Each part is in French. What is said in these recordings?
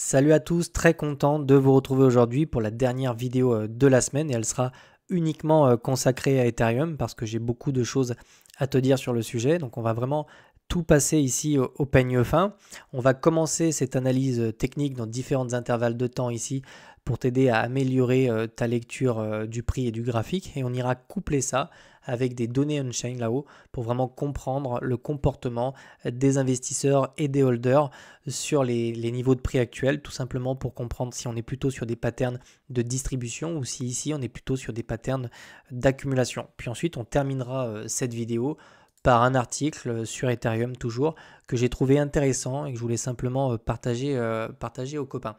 Salut à tous, très content de vous retrouver aujourd'hui pour la dernière vidéo de la semaine et elle sera uniquement consacrée à Ethereum parce que j'ai beaucoup de choses à te dire sur le sujet. Donc on va vraiment tout passer ici au peigne fin. On va commencer cette analyse technique dans différents intervalles de temps ici pour t'aider à améliorer ta lecture du prix et du graphique et on ira coupler ça avec des données on-chain là-haut pour vraiment comprendre le comportement des investisseurs et des holders sur les niveaux de prix actuels, tout simplement pour comprendre si on est plutôt sur des patterns de distribution ou si ici on est plutôt sur des patterns d'accumulation. Puis ensuite on terminera cette vidéo par un article sur Ethereum toujours que j'ai trouvé intéressant et que je voulais simplement partager aux copains.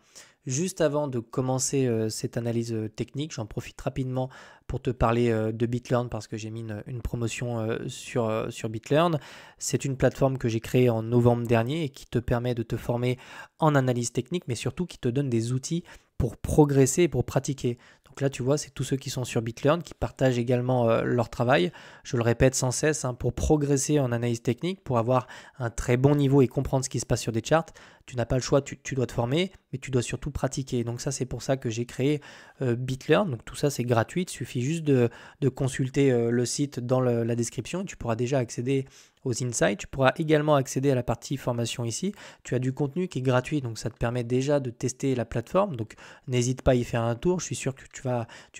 Juste avant de commencer cette analyse technique, j'en profite rapidement pour te parler de BitLearn parce que j'ai mis une promotion sur BitLearn. C'est une plateforme que j'ai créée en novembre dernier et qui te permet de te former en analyse technique, mais surtout qui te donne des outils pour progresser et pour pratiquer. Donc là, tu vois, c'est tous ceux qui sont sur BitLearn qui partagent également leur travail. Je le répète sans cesse, pour progresser en analyse technique, pour avoir un très bon niveau et comprendre ce qui se passe sur des charts, tu n'as pas le choix, tu dois te former, mais tu dois surtout pratiquer. Donc ça, c'est pour ça que j'ai créé BitLearn. Donc tout ça, c'est gratuit. Il suffit juste de consulter le site dans la description. Tu pourras déjà accéder aux insights. Tu pourras également accéder à la partie formation ici. Tu as du contenu qui est gratuit, donc ça te permet déjà de tester la plateforme. Donc n'hésite pas à y faire un tour. Je suis sûr que tu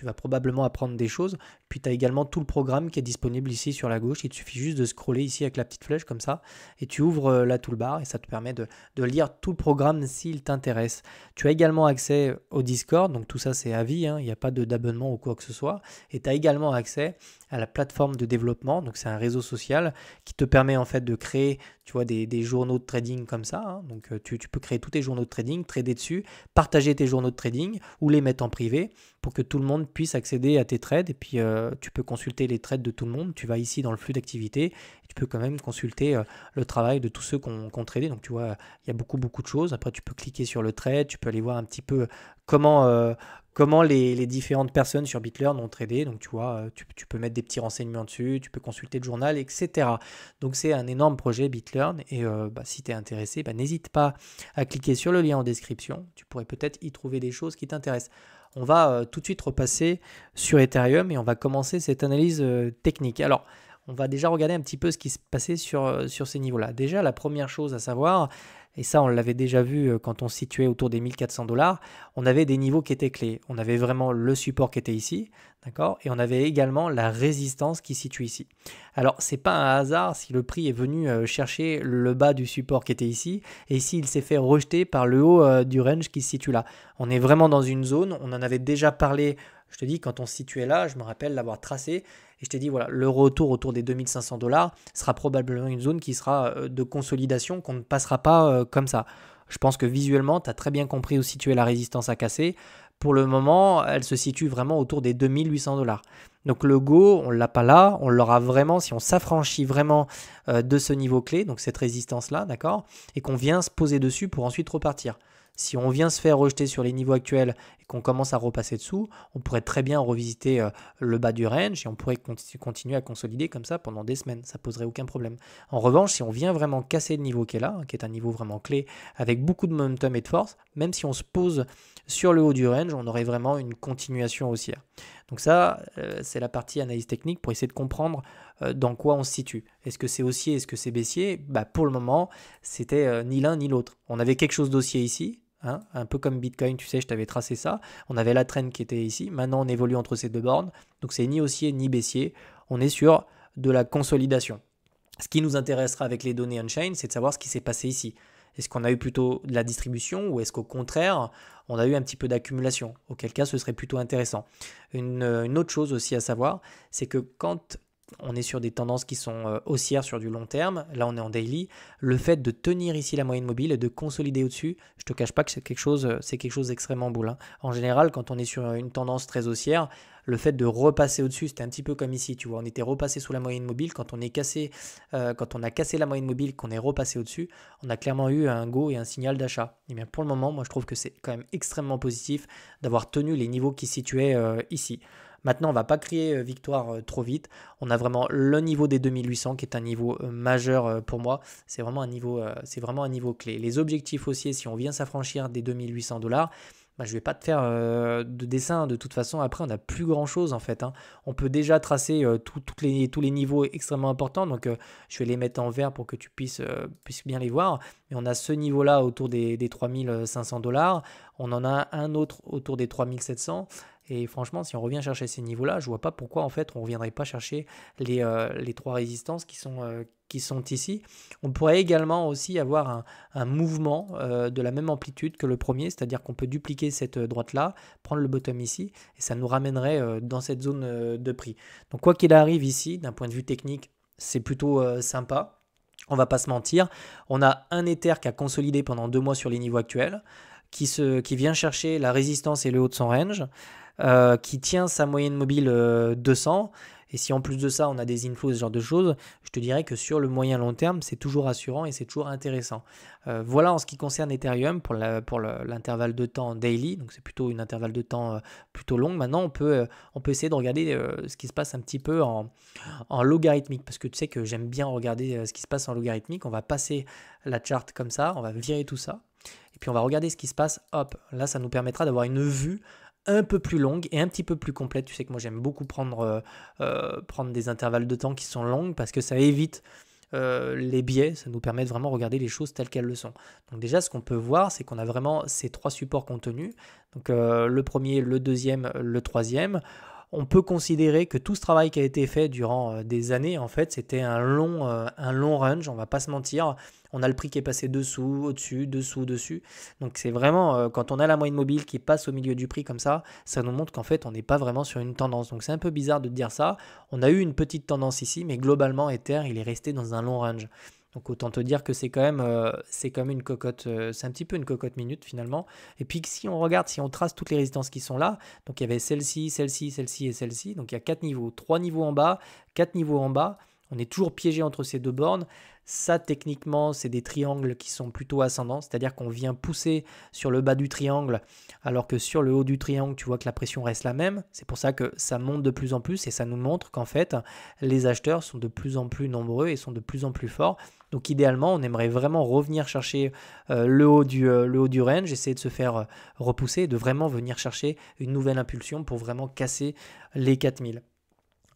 vas probablement apprendre des choses. Puis tu as également tout le programme qui est disponible ici sur la gauche. Il te suffit juste de scroller ici avec la petite flèche comme ça et tu ouvres la toolbar et ça te permet de lire tout le programme s'il t'intéresse. Tu as également accès au Discord, donc tout ça c'est à vie, il n'y a pas d'abonnement ou quoi que ce soit. Et tu as également accès à la plateforme de développement, donc c'est un réseau social qui te permet en fait de créer, tu vois, des journaux de trading comme ça. Donc tu peux créer tous tes journaux de trading, trader dessus, partager tes journaux de trading ou les mettre en privé pour que tout le monde puisse accéder à tes trades. Et puis tu peux consulter les trades de tout le monde. Tu vas ici dans le flux d'activité et tu peux quand même consulter le travail de tous ceux qui ont tradé. Donc tu vois, il y a beaucoup de choses. Après, tu peux cliquer sur le trade, tu peux aller voir un petit peu comment les différentes personnes sur BitLearn ont tradé. Donc tu vois, tu peux mettre des petits renseignements dessus, tu peux consulter le journal, etc. Donc c'est un énorme projet BitLearn et si tu es intéressé, n'hésite pas à cliquer sur le lien en description. Tu pourrais peut-être y trouver des choses qui t'intéressent. On va tout de suite repasser sur Ethereum et on va commencer cette analyse technique. Alors, on va déjà regarder un petit peu ce qui se passait sur ces niveaux-là. Déjà, la première chose à savoir, et ça on l'avait déjà vu quand on se situait autour des 1400$, on avait des niveaux qui étaient clés. On avait vraiment le support qui était ici, d'accord, et on avait également la résistance qui se situe ici. Alors, c'est pas un hasard si le prix est venu chercher le bas du support qui était ici, et ici il s'est fait rejeter par le haut du range qui se situe là. On est vraiment dans une zone, on en avait déjà parlé, je te dis, quand on se situait là, je me rappelle l'avoir tracé, et je t'ai dit, voilà, le retour autour des 2500$ sera probablement une zone qui sera de consolidation, qu'on ne passera pas comme ça. Je pense que visuellement, tu as très bien compris où situer la résistance à casser. Pour le moment, elle se situe vraiment autour des 2800$. Donc le go, on ne l'a pas là, on l'aura vraiment si on s'affranchit vraiment de ce niveau clé, donc cette résistance-là, d'accord, et qu'on vient se poser dessus pour ensuite repartir. Si on vient se faire rejeter sur les niveaux actuels et qu'on commence à repasser dessous, on pourrait très bien revisiter le bas du range et on pourrait continuer à consolider comme ça pendant des semaines. Ça poserait aucun problème. En revanche, si on vient vraiment casser le niveau qui est là, qui est un niveau vraiment clé, avec beaucoup de momentum et de force, même si on se pose sur le haut du range, on aurait vraiment une continuation haussière. Donc ça, c'est la partie analyse technique pour essayer de comprendre dans quoi on se situe. Est-ce que c'est haussier, est-ce que c'est baissier? Pour le moment, c'était ni l'un ni l'autre. On avait quelque chose d'haussier ici, un peu comme Bitcoin, tu sais, je t'avais tracé ça. On avait la trend qui était ici. Maintenant, on évolue entre ces deux bornes. Donc, c'est ni haussier ni baissier. On est sur de la consolidation. Ce qui nous intéressera avec les données on-chain, c'est de savoir ce qui s'est passé ici. Est-ce qu'on a eu plutôt de la distribution ou est-ce qu'au contraire, on a eu un petit peu d'accumulation? Auquel cas, ce serait plutôt intéressant. Une autre chose aussi à savoir, c'est que quand on est sur des tendances qui sont haussières sur du long terme, là on est en daily, le fait de tenir ici la moyenne mobile et de consolider au-dessus, je te cache pas que c'est quelque chose d'extrêmement boule. En général, quand on est sur une tendance très haussière, le fait de repasser au-dessus, c'était un petit peu comme ici, tu vois, on était repassé sous la moyenne mobile, quand on a cassé la moyenne mobile, qu'on est repassé au-dessus, on a clairement eu un go et un signal d'achat. Et bien pour le moment, moi je trouve que c'est quand même extrêmement positif d'avoir tenu les niveaux qui se situaient ici. Maintenant, on ne va pas crier victoire trop vite. On a vraiment le niveau des 2800 qui est un niveau majeur pour moi. C'est vraiment un niveau clé. Les objectifs haussiers, si on vient s'affranchir des 2800 $, bah, je ne vais pas te faire de dessin. De toute façon, après, on n'a plus grand-chose en fait, hein. On peut déjà tracer tous les niveaux extrêmement importants. Donc, je vais les mettre en vert pour que tu puisses bien les voir. Mais on a ce niveau-là autour des 3500 $. On en a un autre autour des 3700. Et franchement, si on revient chercher ces niveaux-là, je ne vois pas pourquoi en fait on ne reviendrait pas chercher les trois résistances qui sont ici. On pourrait également aussi avoir un mouvement de la même amplitude que le premier, c'est-à-dire qu'on peut dupliquer cette droite-là, prendre le bottom ici, et ça nous ramènerait dans cette zone de prix. Donc quoi qu'il arrive ici, d'un point de vue technique, c'est plutôt sympa. On va pas se mentir. On a un Ether qui a consolidé pendant 2 mois sur les niveaux actuels, qui vient chercher la résistance et le haut de son range, qui tient sa moyenne mobile 200. Et si en plus de ça, on a des inflows, ce genre de choses, je te dirais que sur le moyen long terme, c'est toujours rassurant et c'est toujours intéressant. Voilà en ce qui concerne Ethereum pour l'intervalle de temps daily. Donc c'est plutôt une intervalle de temps plutôt longue. Maintenant, on peut essayer de regarder ce qui se passe un petit peu en logarithmique, parce que tu sais que j'aime bien regarder ce qui se passe en logarithmique. On va passer la charte comme ça, on va virer tout ça. Et puis on va regarder ce qui se passe. Hop, là, ça nous permettra d'avoir une vue un peu plus longue et un petit peu plus complète. Tu sais que moi j'aime beaucoup prendre des intervalles de temps qui sont longues parce que ça évite les biais, ça nous permet de vraiment regarder les choses telles qu'elles le sont. Donc déjà ce qu'on peut voir, c'est qu'on a vraiment ces 3 supports contenus. Donc le premier, le deuxième, le troisième. On peut considérer que tout ce travail qui a été fait durant des années, en fait, c'était un long range, on va pas se mentir. On a le prix qui est passé dessous, au-dessus, dessous, dessus. Donc c'est vraiment, quand on a la moyenne mobile qui passe au milieu du prix comme ça nous montre qu'en fait, on n'est pas vraiment sur une tendance. Donc c'est un peu bizarre de dire ça. On a eu une petite tendance ici, mais globalement, Ether, il est resté dans un long range. Donc autant te dire que c'est quand même une cocotte, c'est un petit peu une cocotte minute finalement. Et puis si on regarde, si on trace toutes les résistances qui sont là, donc il y avait celle-ci, celle-ci, celle-ci et celle-ci. Donc il y a 4 niveaux, 3 niveaux en bas, 4 niveaux en bas. On est toujours piégé entre ces deux bornes. Ça, techniquement, c'est des triangles qui sont plutôt ascendants, c'est-à-dire qu'on vient pousser sur le bas du triangle, alors que sur le haut du triangle, tu vois que la pression reste la même. C'est pour ça que ça monte de plus en plus et ça nous montre qu'en fait, les acheteurs sont de plus en plus nombreux et sont de plus en plus forts. Donc idéalement, on aimerait vraiment revenir chercher le haut du range, essayer de se faire repousser et de vraiment venir chercher une nouvelle impulsion pour vraiment casser les 4000.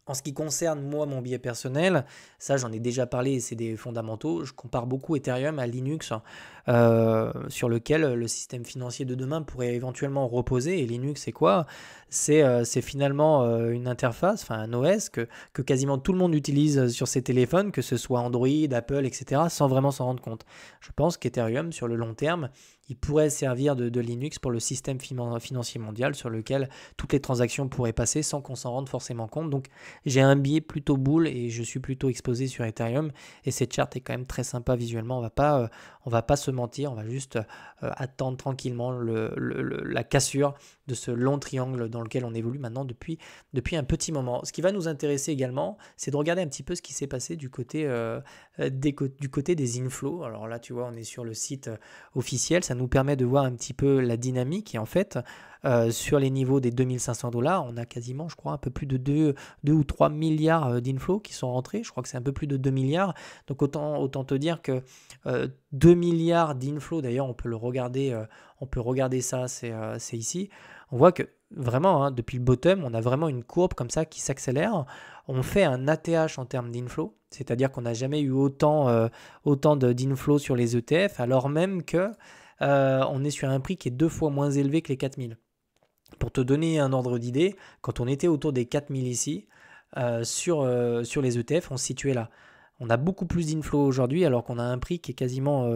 En ce qui concerne moi, mon biais personnel, ça j'en ai déjà parlé et c'est des fondamentaux. Je compare beaucoup Ethereum à Linux, sur lequel le système financier de demain pourrait éventuellement reposer. Et Linux, c'est quoi? C'est finalement une interface, enfin un OS que quasiment tout le monde utilise sur ses téléphones, que ce soit Android, Apple, etc., sans vraiment s'en rendre compte. Je pense qu'Ethereum, sur le long terme, il pourrait servir de Linux pour le système financier mondial sur lequel toutes les transactions pourraient passer sans qu'on s'en rende forcément compte. Donc j'ai un biais plutôt boule et je suis plutôt exposé sur Ethereum et cette charte est quand même très sympa visuellement. On va pas se mentir, on va juste attendre tranquillement la cassure de ce long triangle dans lequel on évolue maintenant depuis un petit moment. Ce qui va nous intéresser également, c'est de regarder un petit peu ce qui s'est passé du côté des inflows. Alors là, tu vois, on est sur le site officiel, ça nous permet de voir un petit peu la dynamique et en fait, sur les niveaux des 2500 $, on a quasiment, je crois, un peu plus de 2 ou 3 milliards d'inflows qui sont rentrés. Je crois que c'est un peu plus de 2 milliards. Donc autant te dire que 2 milliards d'inflows, d'ailleurs, on peut regarder ça, c'est ici. On voit que vraiment, hein, depuis le bottom, on a vraiment une courbe comme ça qui s'accélère. On fait un ATH en termes d'inflow, c'est-à-dire qu'on n'a jamais eu autant d'inflow sur les ETF, alors même que on est sur un prix qui est 2 fois moins élevé que les 4000. Pour te donner un ordre d'idée, quand on était autour des 4000 ici, sur les ETF, on se situait là. On a beaucoup plus d'inflow aujourd'hui alors qu'on a un prix qui est quasiment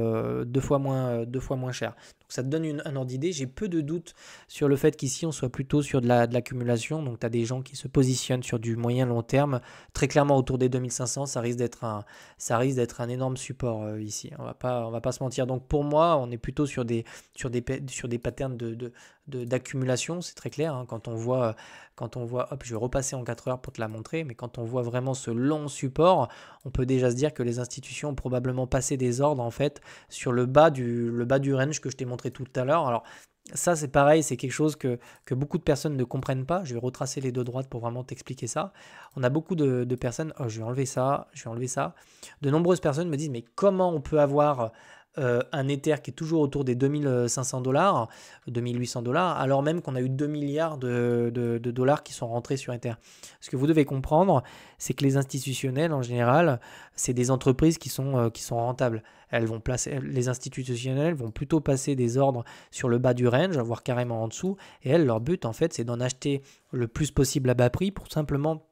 2 fois moins cher. Donc ça te donne un ordre d'idée. J'ai peu de doutes sur le fait qu'ici on soit plutôt sur de l'accumulation. Donc tu as des gens qui se positionnent sur du moyen long terme. Très clairement autour des 2500, ça risque d'être un énorme support ici. On va pas se mentir. Donc pour moi, on est plutôt sur des patterns d'accumulation, c'est très clair, hein. Quand on voit, hop, je vais repasser en 4 heures pour te la montrer, mais quand on voit vraiment ce long support, on peut déjà se dire que les institutions ont probablement passé des ordres en fait sur le bas du range que je t'ai montré tout à l'heure. Alors Ça, c'est pareil, c'est quelque chose que beaucoup de personnes ne comprennent pas. Je vais retracer les deux droites pour vraiment t'expliquer ça. On a beaucoup de personnes, oh, je vais enlever ça, je vais enlever ça. De nombreuses personnes me disent, mais comment on peut avoir un Ether qui est toujours autour des 2500 $, 2800 $, alors même qu'on a eu 2 milliards de dollars qui sont rentrés sur Ether. Ce que vous devez comprendre, c'est que les institutionnels, en général, c'est des entreprises qui sont rentables. Les institutionnels vont plutôt passer des ordres sur le bas du range, voire carrément en dessous. Et elles, leur but, en fait, c'est d'en acheter le plus possible à bas prix pour simplement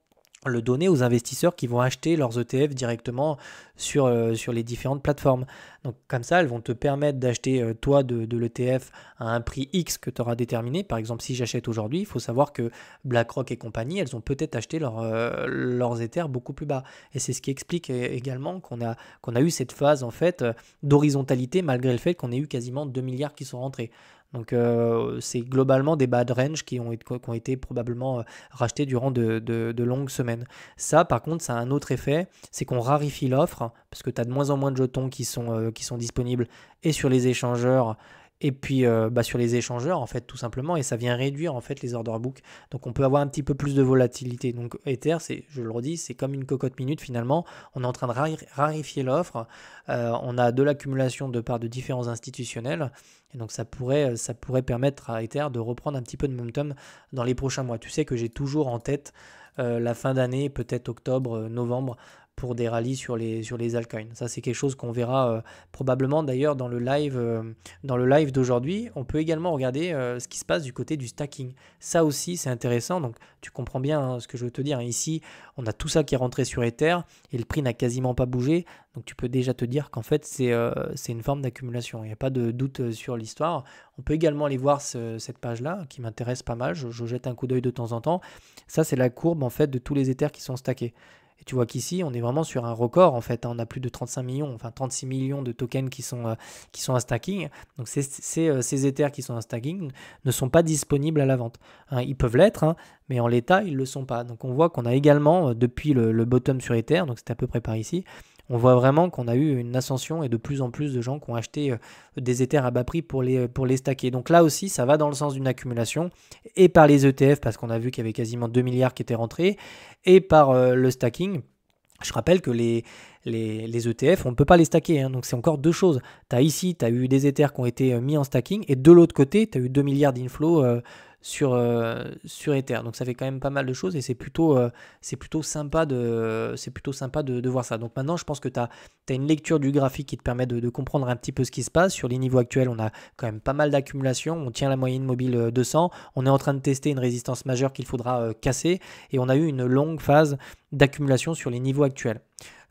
le donner aux investisseurs qui vont acheter leurs ETF directement sur les différentes plateformes. Donc comme ça, elles vont te permettre d'acheter toi de l'ETF à un prix X que tu auras déterminé. Par exemple, si j'achète aujourd'hui, il faut savoir que BlackRock et compagnie, elles ont peut-être acheté leurs Ethers beaucoup plus bas. Et c'est ce qui explique également qu'on a eu cette phase en fait d'horizontalité malgré le fait qu'on ait eu quasiment 2 milliards qui sont rentrés. Donc c'est globalement des bad range qui ont été probablement rachetés durant de longues semaines. Ça, par contre, ça a un autre effet, c'est qu'on raréfie l'offre, parce que tu as de moins en moins de jetons qui sont disponibles et sur les échangeurs, et puis sur les échangeurs, en fait, tout simplement, et ça vient réduire en fait les order books. Donc on peut avoir un petit peu plus de volatilité. Donc Ether, je le redis, c'est comme une cocotte minute finalement. On est en train de raréfier l'offre. On a de l'accumulation de part de différents institutionnels. Et donc ça pourrait permettre à Ether de reprendre un petit peu de momentum dans les prochains mois. Tu sais que j'ai toujours en tête la fin d'année, peut-être octobre, novembre, pour des rallyes sur les altcoins. Ça, c'est quelque chose qu'on verra probablement d'ailleurs dans le live d'aujourd'hui. On peut également regarder ce qui se passe du côté du stacking. Ça aussi, c'est intéressant. Donc, tu comprends bien ce que je veux te dire. Ici, on a tout ça qui est rentré sur Ether et le prix n'a quasiment pas bougé. Donc, tu peux déjà te dire qu'en fait, c'est une forme d'accumulation. Il n'y a pas de doute sur l'histoire. On peut également aller voir cette page-là qui m'intéresse pas mal. Je jette un coup d'œil de temps en temps. Ça, c'est la courbe en fait de tous les Ethers qui sont stackés. Et tu vois qu'ici, on est vraiment sur un record en fait. On a plus de 35 millions, enfin 36 millions de tokens qui sont en stacking. Donc ces Ethers qui sont en stacking ne sont pas disponibles à la vente. Ils peuvent l'être, mais en l'état, ils ne le sont pas. Donc on voit qu'on a également, depuis le bottom sur Ether, donc c'était à peu près par ici, on voit vraiment qu'on a eu une ascension et de plus en plus de gens qui ont acheté des Ethers à bas prix pour les stacker. Donc là aussi, ça va dans le sens d'une accumulation, et par les ETF, parce qu'on a vu qu'il y avait quasiment 2 milliards qui étaient rentrés, et par le stacking. Je rappelle que les ETF, on ne peut pas les stacker, donc c'est encore deux choses. Tu as eu des Ethers qui ont été mis en stacking, et de l'autre côté, tu as eu 2 milliards d'inflow sur Ether. Donc ça fait quand même pas mal de choses, et c'est plutôt sympa de voir ça. Donc maintenant, je pense que tu as une lecture du graphique qui te permet de comprendre un petit peu ce qui se passe. Sur les niveaux actuels, on a quand même pas mal d'accumulation. On tient la moyenne mobile 200. On est en train de tester une résistance majeure qu'il faudra casser, et on a eu une longue phase d'accumulation sur les niveaux actuels.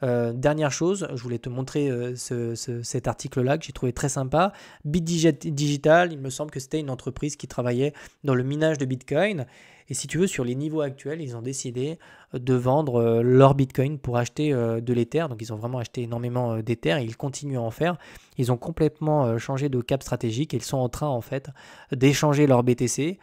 Dernière chose, je voulais te montrer cet article-là que j'ai trouvé très sympa. Bit Digital, il me semble que c'était une entreprise qui travaillait dans le minage de Bitcoin. Et si tu veux, sur les niveaux actuels, ils ont décidé de vendre leur Bitcoin pour acheter de l'Ether. Donc ils ont vraiment acheté énormément d'Ether et ils continuent à en faire. Ils ont complètement changé de cap stratégique et ils sont en train en fait d'échanger leur BTC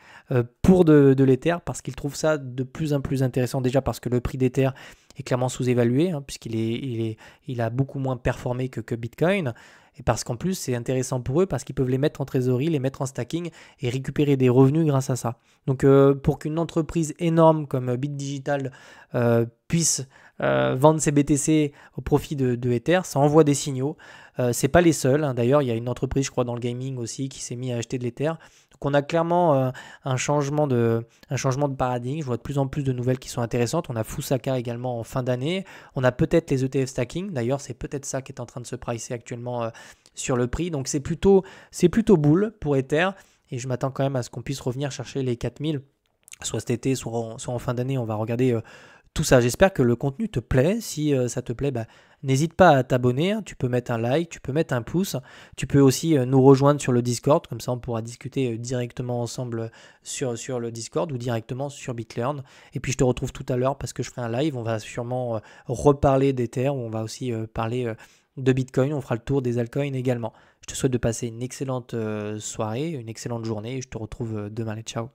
pour de l'Ether parce qu'ils trouvent ça de plus en plus intéressant. Déjà parce que le prix d'Ether est clairement sous-évalué puisqu'il a beaucoup moins performé que Bitcoin. Et parce qu'en plus, c'est intéressant pour eux parce qu'ils peuvent les mettre en trésorerie, les mettre en stacking et récupérer des revenus grâce à ça. Donc, pour qu'une entreprise énorme comme Bit Digital puisse vendre ses BTC au profit de Ether, ça envoie des signaux. C'est pas les seuls. D'ailleurs, il y a une entreprise, je crois, dans le gaming aussi qui s'est mis à acheter de l'Ether. Donc, on a clairement un changement de paradigme. Je vois de plus en plus de nouvelles qui sont intéressantes. On a Fusaka également en fin d'année. On a peut-être les ETF stacking. D'ailleurs, c'est peut-être ça qui est en train de se pricer actuellement sur le prix. Donc, c'est plutôt bull pour Ether. Et je m'attends quand même à ce qu'on puisse revenir chercher les 4000, soit cet été, soit en fin d'année. On va regarder tout ça. J'espère que le contenu te plaît. Si ça te plaît, n'hésite pas à t'abonner. Tu peux mettre un like, tu peux mettre un pouce. Tu peux aussi nous rejoindre sur le Discord. Comme ça, on pourra discuter directement ensemble sur le Discord ou directement sur BitLearn. Et puis, je te retrouve tout à l'heure parce que je ferai un live. On va sûrement reparler d'Ether. On va aussi parler de Bitcoin. On fera le tour des altcoins également. Je te souhaite de passer une excellente soirée, une excellente journée. Et je te retrouve demain. Ciao.